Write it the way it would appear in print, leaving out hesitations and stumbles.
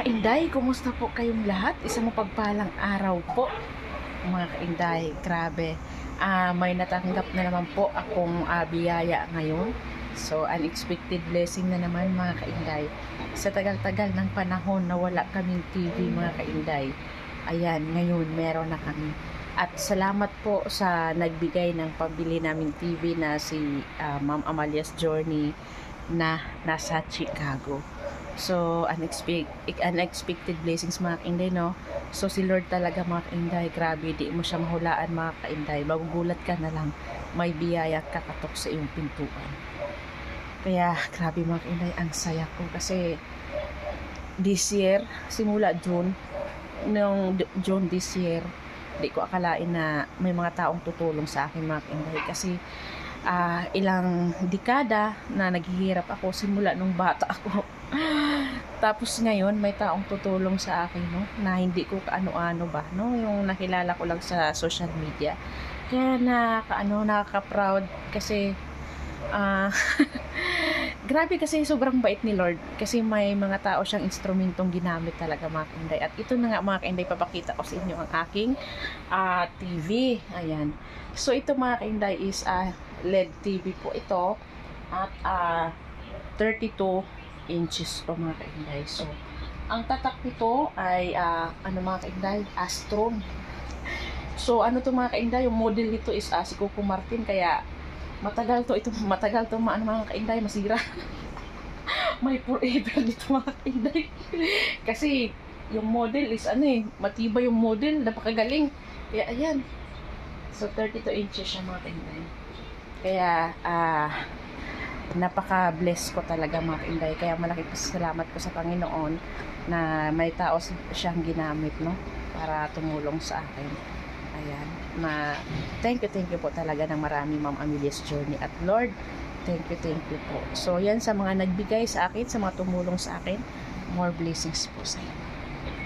kainday, kumusta po kayong lahat? Isang mapagpalang araw po, mga kainday. Grabe, may natanggap na naman po akong biyaya ngayon. So, unexpected blessing na naman, mga kainday. Sa tagal-tagal ng panahon na wala kaming TV, mga kainday. Ayan, ngayon meron na kami. At salamat po sa nagbigay ng pambili namin TV na si Ma'am Amalia's Journey na nasa Chicago. So, unexpected blessings, mga kainday, no? So, si Lord talaga, mga kainday, grabe, di mo siya mahulaan, mga kainday. Magugulat ka na lang, may biyaya kakatok sa iyong pintuan. Kaya, grabe, mga kainday, ang saya ko. Kasi, this year, simula June, noong June this year, di ko akalain na may mga taong tutulong sa akin, mga kainday. Kasi, ilang dekada na naghihirap ako simula nung bata ako. Tapos ngayon may taong tutulong sa akin, no, na hindi ko kaano-ano ba, no, yung nakilala ko lang sa social media. Kaya nakaka-proud kasi grabe, kasi sobrang bait ni Lord, kasi may mga tao siyang instrumentong ginamit talaga, mga kainday. At ito na nga, mga kainday, papakita ko sa inyo ang aking TV. Ayan. So ito, mga kainday, is LED TV po ito. At 32 inches po, mga kainday. So ang tatak nito ay mga kainday, Astron. So to, mga kainday, yung model nito is si Coco Martin. Kaya matagal to mga kainday, masira. May forever dito, mga kainday. Kasi yung model is matibay yung model, napakagaling. Kaya ayan. So 32 inches siya, mga kainday. Kaya napaka-bless ko talaga, mga kainday. Kaya malaking pasalamat ko sa Panginoon na may tao siyang ginamit, no, para tumulong sa akin. Ayan. Thank you po talaga ng marami, Ma'am Amalia's Journey. At Lord, thank you po. So yan, sa mga nagbigay sa akin, sa mga tumulong sa akin, more blessings po sa inyo.